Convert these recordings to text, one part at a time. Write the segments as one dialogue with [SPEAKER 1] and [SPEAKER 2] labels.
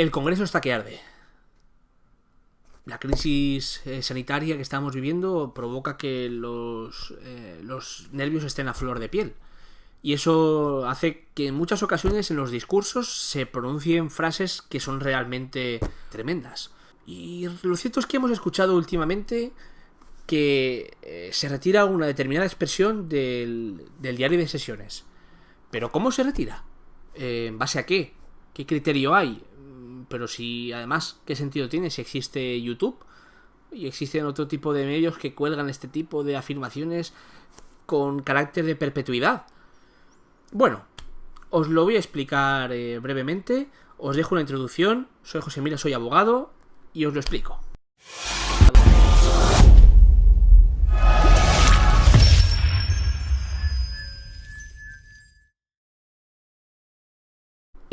[SPEAKER 1] El Congreso está que arde. La crisis sanitaria que estamos viviendo provoca que los nervios estén a flor de piel. Y eso hace que en muchas ocasiones en los discursos se pronuncien frases que son realmente tremendas. Y lo cierto es que hemos escuchado últimamente que se retira una determinada expresión del diario de sesiones. ¿Pero cómo se retira? ¿En base a qué? ¿Qué criterio hay? Pero si además, ¿qué sentido tiene si existe YouTube? Y existen otro tipo de medios que cuelgan este tipo de afirmaciones con carácter de perpetuidad. Bueno, os lo voy a explicar brevemente. Os dejo una introducción. Soy José Mira, soy abogado y os lo explico.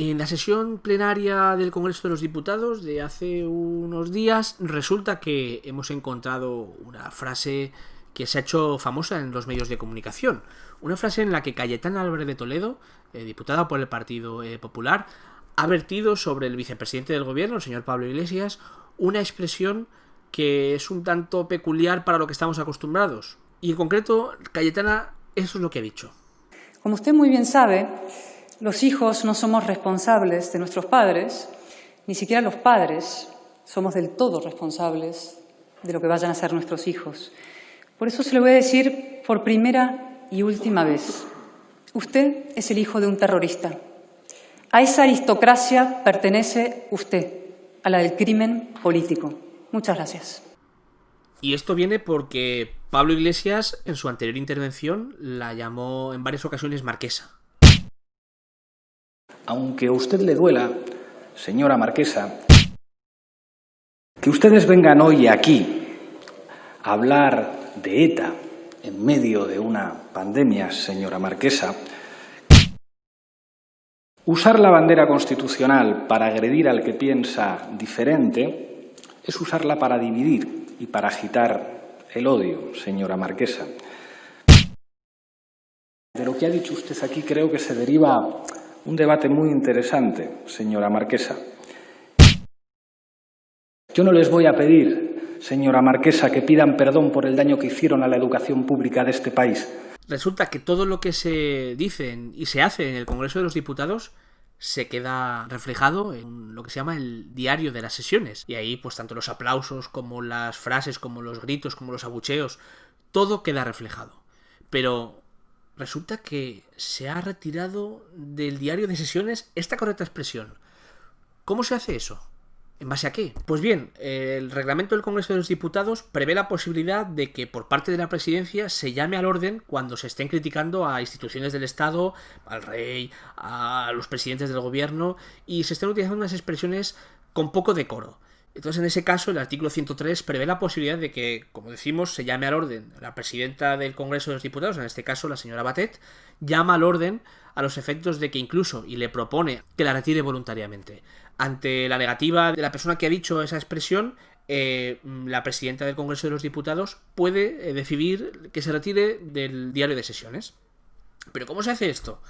[SPEAKER 1] En la sesión plenaria del Congreso de los Diputados de hace unos días resulta que hemos encontrado una frase que se ha hecho famosa en los medios de comunicación. Una frase en la que Cayetana Álvarez de Toledo, diputada por el Partido Popular, ha vertido sobre el vicepresidente del gobierno, el señor Pablo Iglesias, una expresión que es un tanto peculiar para lo que estamos acostumbrados. Y en concreto, Cayetana, eso es lo que ha dicho.
[SPEAKER 2] Como usted muy bien sabe, los hijos no somos responsables de nuestros padres, ni siquiera los padres somos del todo responsables de lo que vayan a hacer nuestros hijos. Por eso se lo voy a decir por primera y última vez. Usted es el hijo de un terrorista. A esa aristocracia pertenece usted, a la del crimen político. Muchas gracias.
[SPEAKER 1] Y esto viene porque Pablo Iglesias, en su anterior intervención, la llamó en varias ocasiones marquesa.
[SPEAKER 3] Aunque a usted le duela, señora marquesa, que ustedes vengan hoy aquí a hablar de ETA en medio de una pandemia, señora marquesa, usar la bandera constitucional para agredir al que piensa diferente es usarla para dividir y para agitar el odio, señora marquesa. De lo que ha dicho usted aquí creo que se deriva un debate muy interesante, señora marquesa. Yo no les voy a pedir, señora marquesa, que pidan perdón por el daño que hicieron a la educación pública de este país.
[SPEAKER 1] Resulta que todo lo que se dice y se hace en el Congreso de los Diputados se queda reflejado en lo que se llama el diario de las sesiones. Y ahí, pues tanto los aplausos como las frases, como los gritos, como los abucheos, todo queda reflejado. Pero resulta que se ha retirado del diario de sesiones esta correcta expresión. ¿Cómo se hace eso? ¿En base a qué? Pues bien, el reglamento del Congreso de los Diputados prevé la posibilidad de que por parte de la presidencia se llame al orden cuando se estén criticando a instituciones del Estado, al rey, a los presidentes del gobierno, y se estén utilizando unas expresiones con poco decoro. Entonces, en ese caso, el artículo 103 prevé la posibilidad de que, como decimos, se llame al orden. La presidenta del Congreso de los Diputados, en este caso la señora Batet, llama al orden a los efectos de que incluso, y le propone que la retire voluntariamente. Ante la negativa de la persona que ha dicho esa expresión, la presidenta del Congreso de los Diputados puede decidir que se retire del diario de sesiones. ¿Pero cómo se hace esto?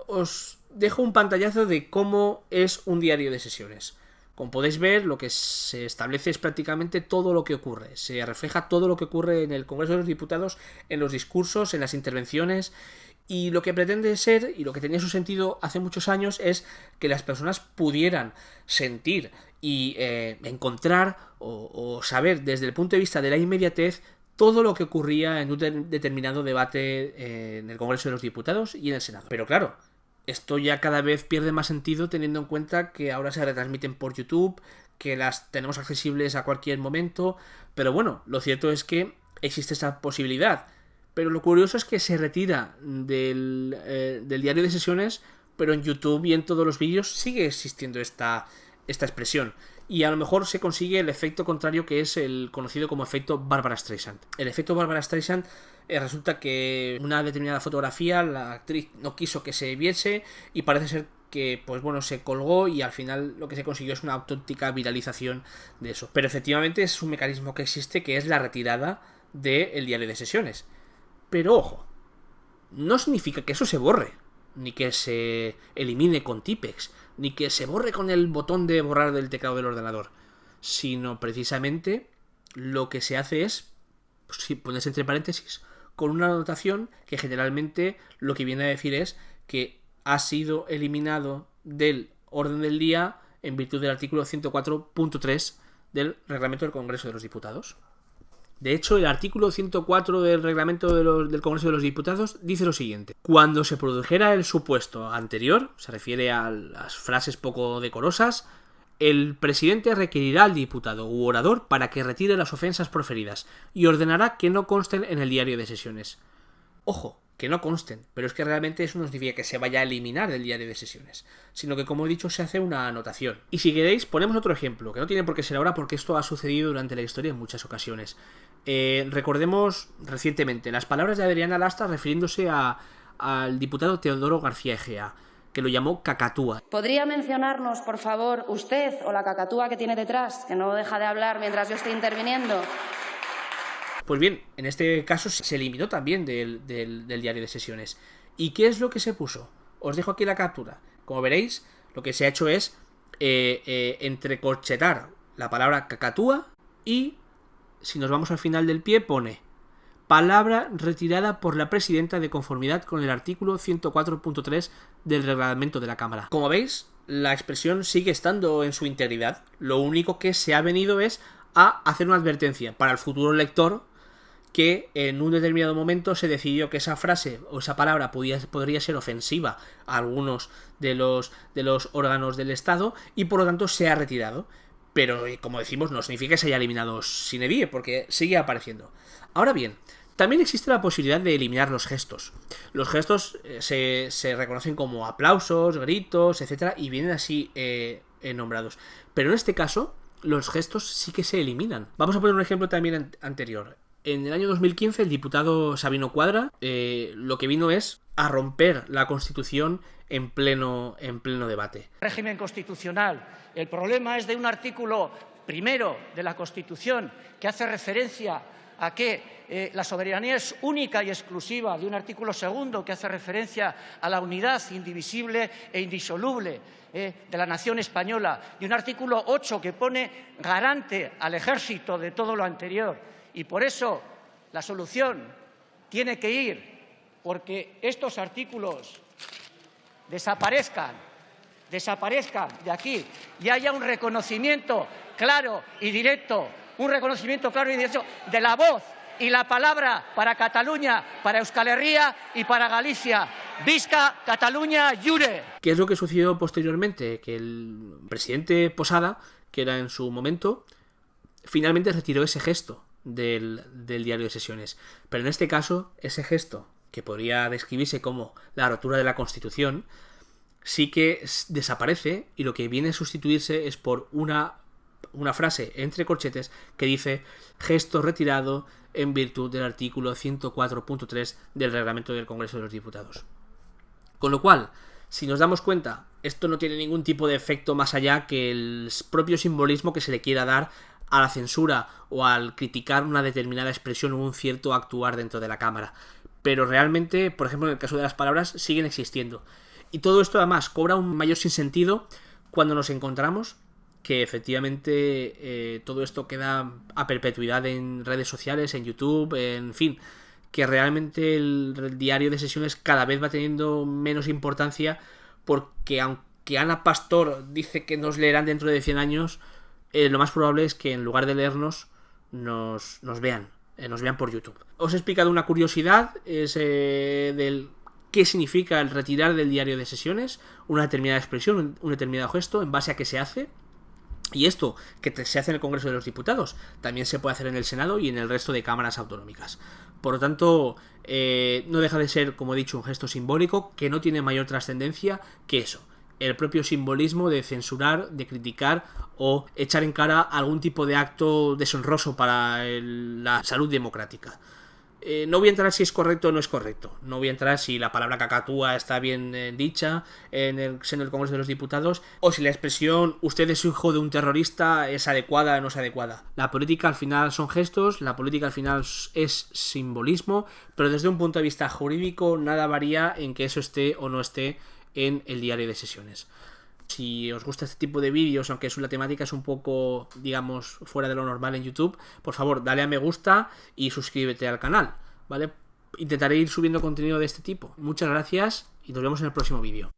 [SPEAKER 1] Os dejo un pantallazo de cómo es un diario de sesiones. Como podéis ver, lo que se establece es prácticamente todo lo que ocurre. Se refleja todo lo que ocurre en el Congreso de los Diputados, en los discursos, en las intervenciones. Y lo que pretende ser, y lo que tenía su sentido hace muchos años, es que las personas pudieran sentir y encontrar o saber desde el punto de vista de la inmediatez todo lo que ocurría en un determinado debate en el Congreso de los Diputados y en el Senado. Pero claro, esto ya cada vez pierde más sentido teniendo en cuenta que ahora se retransmiten por YouTube, que las tenemos accesibles a cualquier momento, pero bueno, lo cierto es que existe esta posibilidad. Pero lo curioso es que se retira del diario de sesiones, pero en YouTube y en todos los vídeos sigue existiendo esta expresión. Y a lo mejor se consigue el efecto contrario, que es el conocido como efecto Barbra Streisand. El efecto Barbra Streisand resulta que una determinada fotografía la actriz no quiso que se viese y parece ser que pues bueno, se colgó y al final lo que se consiguió es una auténtica viralización de eso. Pero efectivamente es un mecanismo que existe, que es la retirada del diario de sesiones. Pero ojo, no significa que eso se borre. ni que se elimine con Tipex, ni que se borre con el botón de borrar del teclado del ordenador, sino precisamente lo que se hace es, si pones entre paréntesis, con una anotación que generalmente lo que viene a decir es que ha sido eliminado del orden del día en virtud del artículo 104.3 del reglamento del Congreso de los Diputados. De hecho, el artículo 104 del reglamento del Congreso de los Diputados dice lo siguiente: cuando se produjera el supuesto anterior, se refiere a las frases poco decorosas, el presidente requerirá al diputado u orador para que retire las ofensas proferidas y ordenará que no consten en el diario de sesiones. Ojo, que no consten, pero es que realmente eso no significa que se vaya a eliminar del diario de sesiones, sino que, como he dicho, se hace una anotación. Y si queréis, ponemos otro ejemplo, que no tiene por qué ser ahora porque esto ha sucedido durante la historia en muchas ocasiones. Recordemos recientemente las palabras de Adriana Lastra refiriéndose al diputado Teodoro García Egea, que lo llamó cacatúa.
[SPEAKER 4] ¿Podría mencionarnos, por favor, usted o la cacatúa que tiene detrás, que no deja de hablar mientras yo estoy interviniendo?
[SPEAKER 1] Pues bien, en este caso se eliminó también del diario de sesiones. ¿Y qué es lo que se puso? Os dejo aquí la captura. Como veréis, lo que se ha hecho es entrecorchetar la palabra cacatúa y, si nos vamos al final del pie, pone palabra retirada por la presidenta de conformidad con el artículo 104.3 del reglamento de la Cámara. Como veis, la expresión sigue estando en su integridad. Lo único que se ha venido es a hacer una advertencia para el futuro lector que en un determinado momento se decidió que esa frase o esa palabra podría ser ofensiva a algunos de los órganos del Estado y por lo tanto se ha retirado. Pero, como decimos, no significa que se haya eliminado sine die, porque sigue apareciendo. Ahora bien, también existe la posibilidad de eliminar los gestos. Los gestos se reconocen como aplausos, gritos, etcétera, y vienen así nombrados. Pero en este caso, los gestos sí que se eliminan. Vamos a poner un ejemplo también anterior. En el año 2015, el diputado Sabino Cuadra lo que vino es a romper la Constitución en pleno debate.
[SPEAKER 5] Régimen constitucional. El problema es de un artículo primero de la Constitución que hace referencia a que la soberanía es única y exclusiva, de un artículo segundo que hace referencia a la unidad indivisible e indisoluble de la nación española, de un artículo 8 que pone garante al ejército de todo lo anterior. Y por eso la solución tiene que ir porque estos artículos desaparezcan de aquí y haya un reconocimiento claro y directo, de la voz y la palabra para Cataluña, para Euskal Herria y para Galicia. ¡Visca Cataluña Jure!
[SPEAKER 1] ¿Qué es lo que sucedió posteriormente? Que el presidente Posada, que era en su momento, finalmente retiró ese gesto del diario de sesiones. Pero en este caso, ese gesto, que podría describirse como la rotura de la Constitución, sí que desaparece y lo que viene a sustituirse es por una frase entre corchetes que dice gesto retirado en virtud del artículo 104.3 del reglamento del Congreso de los Diputados. Con lo cual, si nos damos cuenta, esto no tiene ningún tipo de efecto más allá que el propio simbolismo que se le quiera dar a la censura o al criticar una determinada expresión o un cierto actuar dentro de la Cámara. Pero realmente, por ejemplo, en el caso de las palabras, siguen existiendo. Y todo esto además cobra un mayor sinsentido cuando nos encontramos que efectivamente todo esto queda a perpetuidad en redes sociales, en YouTube, en fin, que realmente el diario de sesiones cada vez va teniendo menos importancia porque aunque Ana Pastor dice que nos leerán dentro de 100 años, lo más probable es que en lugar de leernos nos vean por YouTube. Os he explicado una curiosidad, es del qué significa el retirar del diario de sesiones una determinada expresión, un determinado gesto, en base a qué se hace. Y esto que se hace en el Congreso de los Diputados también se puede hacer en el Senado y en el resto de cámaras autonómicas. Por lo tanto, no deja de ser, como he dicho, un gesto simbólico que no tiene mayor trascendencia que eso, el propio simbolismo de censurar, de criticar o echar en cara algún tipo de acto deshonroso para la salud democrática. No voy a entrar si es correcto o no es correcto. No voy a entrar si la palabra cacatúa está bien dicha en el seno del Congreso de los Diputados, o si la expresión usted es hijo de un terrorista es adecuada o no es adecuada. La política al final son gestos, la política al final es simbolismo, pero desde un punto de vista jurídico nada varía en que eso esté o no esté en el diario de sesiones. Si os gusta este tipo de vídeos, aunque la temática es un poco, digamos, fuera de lo normal en YouTube, por favor, dale a me gusta y suscríbete al canal, ¿vale? Intentaré ir subiendo contenido de este tipo. Muchas gracias y nos vemos en el próximo vídeo.